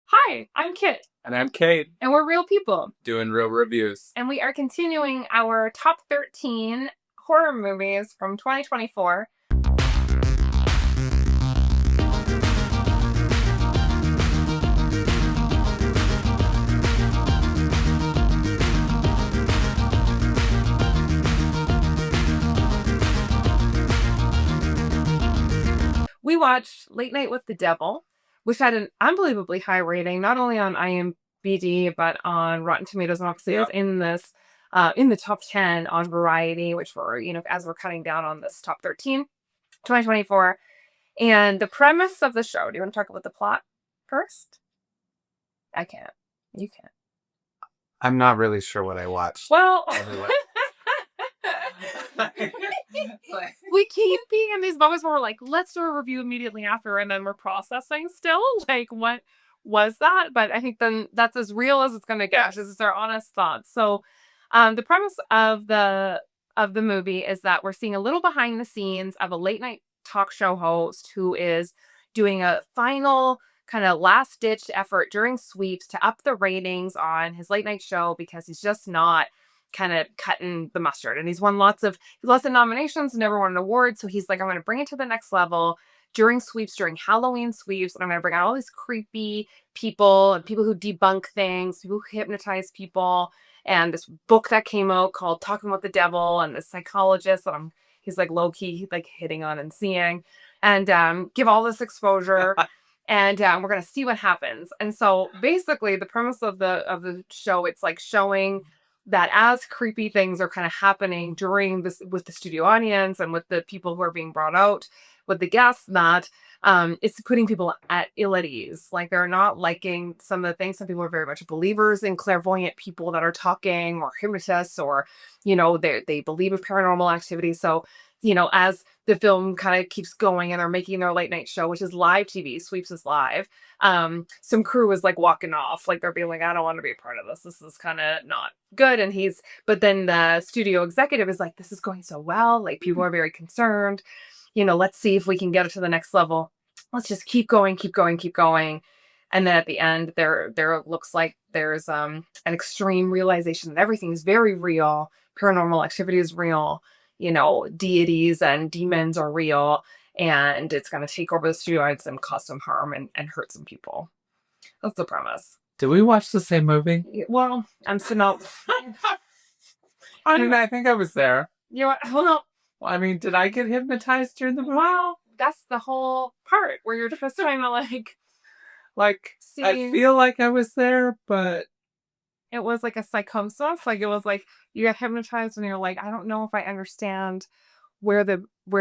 Hi, I'm Kit, And I'm Cade, and we're real people. doing real reviews. And we are continuing our top 13 horror movies from 2024. We watched Late Night with the Devil, which had an unbelievably high rating, not only on IMDb, but on Rotten Tomatoes, and obviously is in the top 10 on Variety, which we're, as we're cutting down on this top 13, 2024. And the premise of the show, do you want to talk about the plot first? I can't. You can't. I'm not really sure what I watched. Well, Anyway. we keep being in these moments where we're like, let's do a review immediately after, and then we're processing still. Like, what was that? But I think then that's as real as it's gonna get. This is our honest thoughts. So, the premise of the movie is that we're seeing a little behind the scenes of a late night talk show host who is doing a final kind of last ditch effort during sweeps to up the ratings on his late night show because he's just not kind of cutting the mustard. And he's won lots of nominations, never won an award. So he's like, I'm going to bring it to the next level during sweeps, during Halloween sweeps. And I'm going to bring out all these creepy people and people who debunk things, people who hypnotize people. And this book that came out called Talking About the Devil, and this psychologist that he's like low key, like hitting on and seeing, and give all this exposure. And we're gonna see what happens. And so basically the premise of the show, it's like showing that as creepy things are kind of happening during this with the studio audience and with the people who are being brought out with the guests, that it's putting people at ill at ease. Like they're not liking some of the things. Some people are very much believers in clairvoyant people that are talking, or hypnotists, or they believe in paranormal activity. So as the film kind of keeps going and they're making their late night show, which is live TV, Sweeps is live. Some crew is like walking off, like they're being like, I don't want to be a part of this. This is kind of not good. But then the studio executive is like, this is going so well. Like people are very concerned. Let's see if we can get it to the next level. Let's just keep going, keep going, keep going. And then at the end, there looks like there's an extreme realization that everything is very real. Paranormal activity is real. Deities and demons are real, and it's going to take over the studio and cause some harm and hurt some people. That's the premise. Did we watch the same movie? Well, I'm still not. I think I was there. Hold on. I mean, did I get hypnotized during the movie? Well, that's the whole part where you're just trying to I feel like I was there, but it was like a psychosis. Like it was like you get hypnotized and you're like, I don't know if I understand where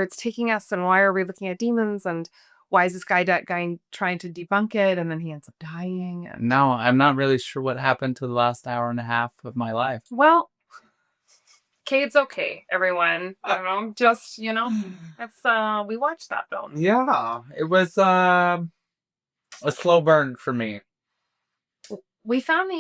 it's taking us, and why are we looking at demons, and why is this guy trying to debunk it, and then he ends up dying. No, I'm not really sure what happened to the last hour and a half of my life. Well, Cade's okay, everyone. I don't know, just it's we watched that film. Yeah, it was a slow burn for me. We found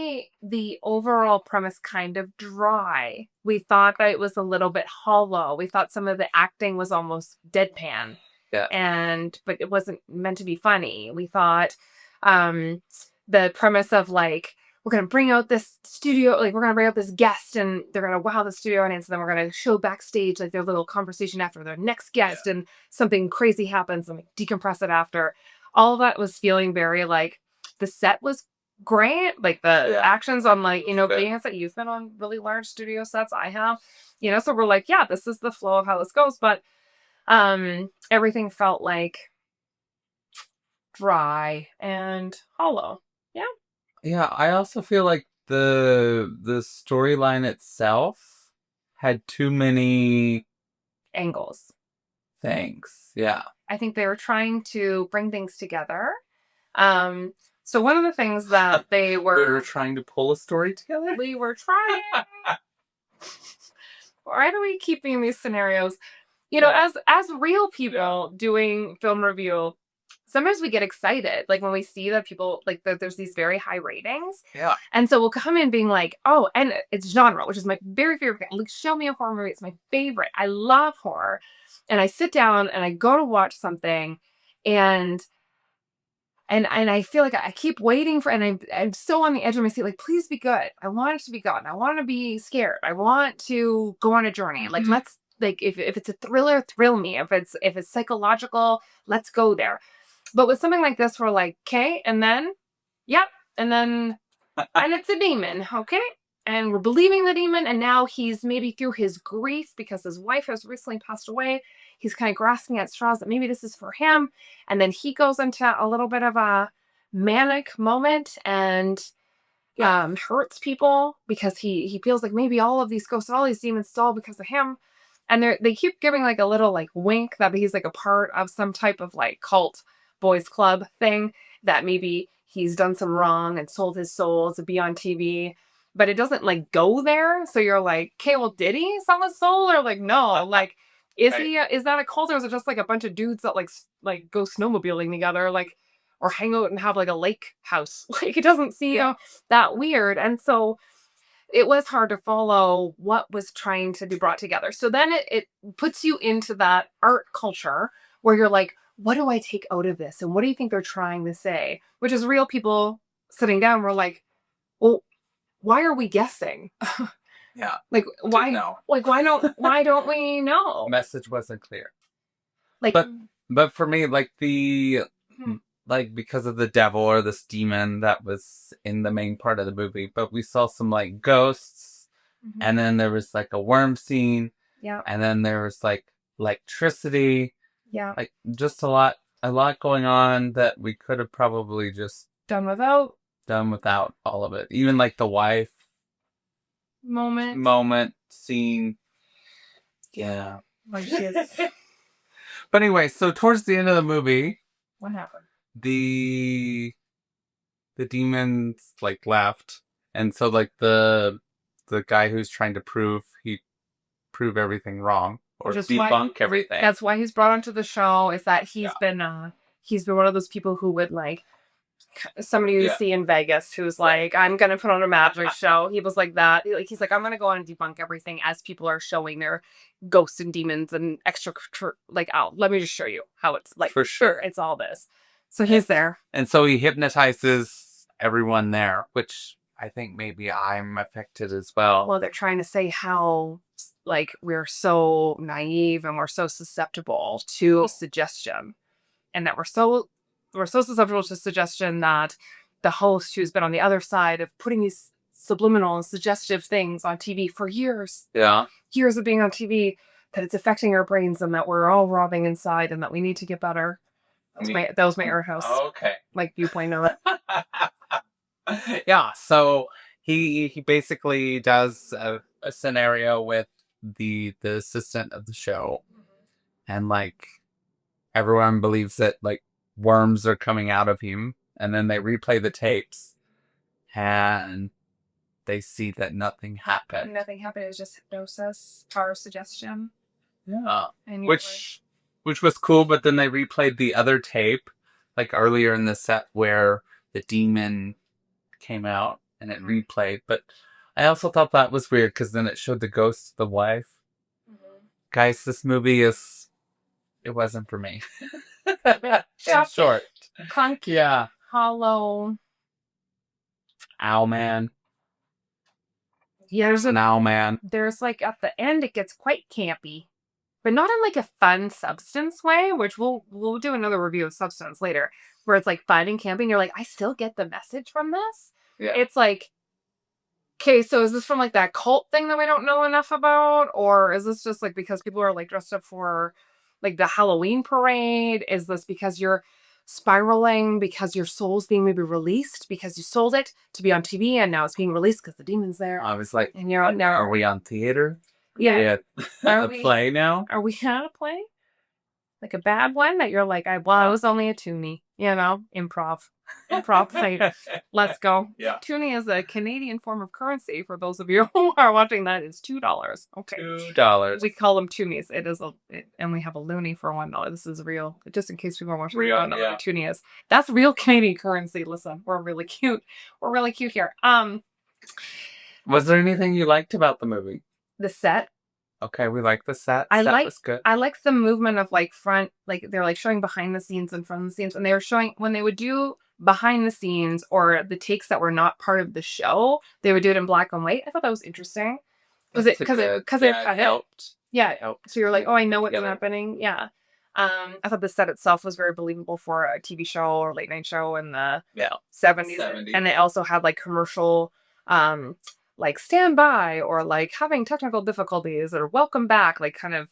the overall premise kind of dry. We thought that it was a little bit hollow. We thought some of the acting was almost deadpan. Yeah. But it wasn't meant to be funny. We thought the premise of like, we're gonna bring out this studio, like we're gonna bring out this guest and they're gonna wow the studio audience, and then we're gonna show backstage like their little conversation after their next guest, and something crazy happens and like decompress it after. All of that was feeling very like the set was great, like the actions on like being a set, you've been on really large studio sets, I have, so we're like, yeah, this is the flow of how this goes, but everything felt like dry and hollow. Yeah, I also feel like the storyline itself had too many angles. things. Yeah. I think they were trying to bring things together. So one of the things that they were trying to pull a story together. We were trying. Why do we keep being these scenarios? As real people doing film review, sometimes we get excited, like when we see that people like that there's these very high ratings. Yeah. And so we'll come in being like, oh, and it's genre, which is my very favorite. Like, show me a horror movie. It's my favorite. I love horror. And I sit down and I go to watch something, and And I feel like I keep waiting for, and I'm so on the edge of my seat, like, please be good. I want it to be good. I want to be scared. I want to go on a journey. Like, let's, like, if it's a thriller, thrill me. If it's psychological, let's go there. But with something like this, we're like, okay, and then, yep, and then, and it's a demon, okay? And we're believing the demon, and now he's maybe through his grief because his wife has recently passed away. He's kind of grasping at straws that maybe this is for him. And then he goes into a little bit of a manic moment and hurts people because he feels like maybe all of these ghosts, all these demons, it's all because of him. And they keep giving like a little like wink that he's like a part of some type of like cult boys club thing, that maybe he's done some wrong and sold his soul to be on TV. But it doesn't like go there. So you're like, okay, well, did he sell his soul? Or like, no, like, is that a cult, or is it just like a bunch of dudes that like go snowmobiling together, like, or hang out and have like a lake house? Like, it doesn't seem that weird. And so it was hard to follow what was trying to be brought together. So then it puts you into that art culture where you're like, what do I take out of this? And what do you think they're trying to say? Which is real people sitting down. We're like, well, why are we guessing? Yeah. Like, why? No. Like, why don't we know? Message wasn't clear. Like, but for me, like like because of the devil or this demon that was in the main part of the movie, but we saw some like ghosts, and then there was like a worm scene, and then there was like electricity, like just a lot going on that we could have probably just done without all of it. Even like the wife moment scene. Yeah. Like she is. But anyway, so towards the end of the movie, What happened? The demons like left, and so like the guy who's trying to prove everything wrong or just debunk everything. That's why he's brought onto the show. Is that he's been one of those people who would like somebody you see in Vegas who's like, I'm gonna put on a magic show. He was like that. He's like, I'm gonna go on and debunk everything as people are showing their ghosts and demons and extra, like, out. Let me just show you how it's like. For sure, it's all this. So he's there, and so he hypnotizes everyone there, which I think maybe I'm affected as well. Well, they're trying to say how like we're so naive and we're so susceptible to suggestion, and that we're so susceptible to suggestion that the host, who's been on the other side of putting these subliminal and suggestive things on TV for years, years of being on TV, that it's affecting our brains and that we're all rotting inside and that we need to get better. That was my art house. Okay. Like viewpoint of it. Yeah, so he basically does a scenario with the assistant of the show, and like everyone believes that like worms are coming out of him, and then they replay the tapes and they see that nothing happened. Nothing happened. It was just hypnosis, power suggestion. Yeah. And which was cool, but then they replayed the other tape like earlier in the set where the demon came out and it replayed. But I also thought that was weird because then it showed the ghost of the wife. Guys, this movie it wasn't for me. Short. Clunky. Yeah. Hollow. Owlman. Yeah, there's an Owlman. There's like at the end it gets quite campy. But not in like a fun Substance way, which we'll do another review of Substance later, where it's like fun and camping. You're like, I still get the message from this. Yeah. It's like, okay, so is this from like that cult thing that we don't know enough about? Or is this just like because people are like dressed up for like the Halloween parade? Is this because you're spiraling because your soul's being maybe released because you sold it to be on TV and now it's being released because the demon's there? I was like, and you're now, are we on theater? Yeah. A play now? Are we on a play? Like a bad one that you're like, it was only a toonie, improv play. Let's go. Yeah. Toonie is a Canadian form of currency. For those of you who are watching, that is $2. Okay. $2. We call them toonies. It is and we have a loonie for $1. This is real. Just in case people are watching, real, know what a toonie is. That's real Canadian currency. Listen, we're really cute. We're really cute here. Was there anything you liked about the movie? The set. Okay, we like the set. I Set like was good. I like the movement of like front, like they're like showing behind the scenes and front of the scenes, and they were showing when they would do behind the scenes or the takes that were not part of the show, they would do it in black and white. I thought that was interesting. Was it because it helped. Yeah, It helped. so you're like, oh, I know what's happening. Yeah. I thought the set itself was very believable for a TV show or late night show in the 70s. And it also had like commercial, like stand by or like having technical difficulties or welcome back, like kind of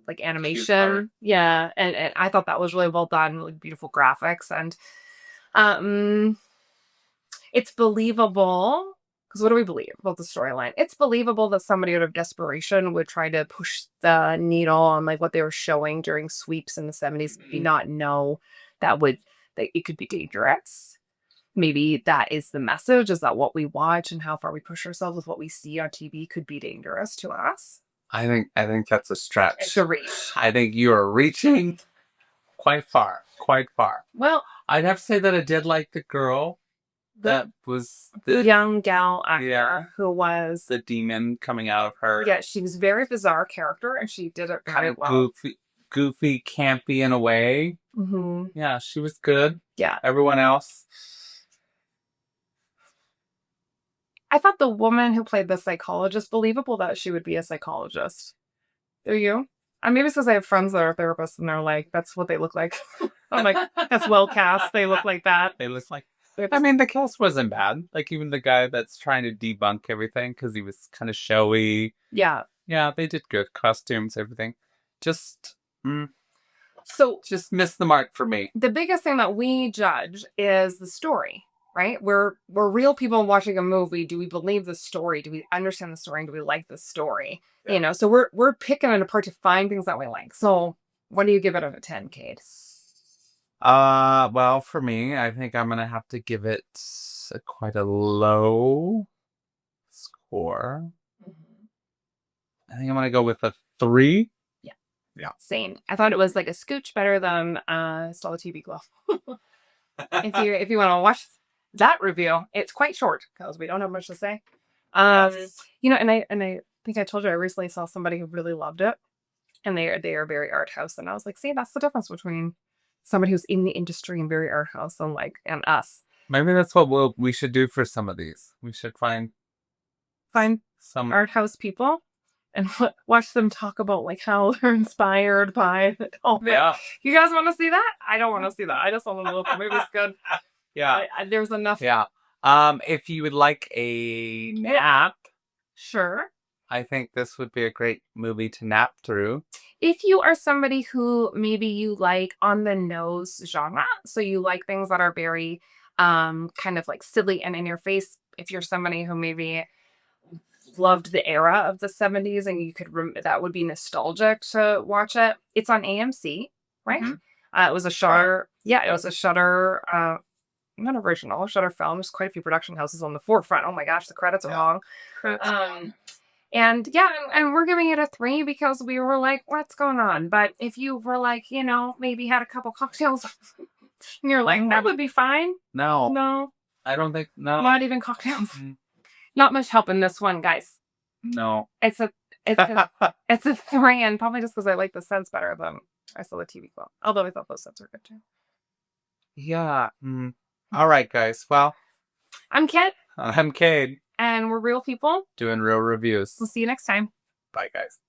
like animation. Yeah, and I thought that was really well done, really beautiful graphics, and um, it's believable. Because what do we believe about the storyline? It's believable that somebody out of desperation would try to push the needle on like what they were showing during sweeps in the 70s, maybe not know that it could be dangerous. Maybe that is the message, is that what we watch and how far we push ourselves with what we see on TV could be dangerous to us. I think that's a stretch. It's a reach. I think you are reaching quite far. Quite far. Well, I'd have to say that I did like the girl that was the young gal actor who was the demon coming out of her. Yeah, she was a very bizarre character, and she did it kind of well. Goofy, campy in a way. Mm-hmm. Yeah, she was good. Yeah. Everyone else. I thought the woman who played the psychologist, believable that she would be a psychologist. Do you? Maybe it's because I have friends that are therapists, and they're like, that's what they look like. I'm like, that's well cast. They look like that. They look like... I mean, the cast wasn't bad. Like, even the guy that's trying to debunk everything because he was kind of showy. Yeah. Yeah, they did good. Costumes, everything. Just missed the mark for me. The biggest thing that we judge is the story, right? We're real people watching a movie. Do we believe the story? Do we understand the story? And do we like the story? Yeah. You know, so we're picking it apart to find things that we like. So what do you give it out of 10, Cade? Well, for me, I think I'm gonna have to give it quite a low score. Mm-hmm. I think I'm gonna go with a 3. Yeah. Same. I thought it was like a scooch better than Stella TV Glow. if you want to watch that review, it's quite short because we don't have much to say. You know, and I think I told you I recently saw somebody who really loved it, and they are very art house, and I was like, see, that's the difference between somebody who's in the industry and very art house and us. Maybe that's what we should do for some of these. We should find some art house people and watch them talk about like how they're inspired by it. Oh, yeah. You guys want to see that? I don't want to see that. I just want to know if the movie's good. Yeah. There's enough. Yeah. If you would like a nap, sure. I think this would be a great movie to nap through. If you are somebody who maybe you like on the nose genre, so you like things that are very kind of like silly and in your face, if you're somebody who maybe loved the era of the 70s and you could that would be nostalgic to watch it. It's on AMC, right? Mm-hmm. It was a Shutter, it was a Shutter, not original, Shutter film. There's quite a few production houses on the forefront. Oh my gosh, the credits are long. And yeah, and we're giving it a 3 because we were like, what's going on? But if you were like, you know, maybe had a couple cocktails, and you're like, that would be fine. No. I don't think, no. Not even cocktails. Mm-hmm. Not much help in this one, guys. No. It's a 3, and probably just because I like the scents better than I saw the TV Club. Although I thought those scents were good too. Yeah. All right, guys. Well, I'm Kit. I'm Cade. And we're real people. Doing real reviews. We'll see you next time. Bye, guys.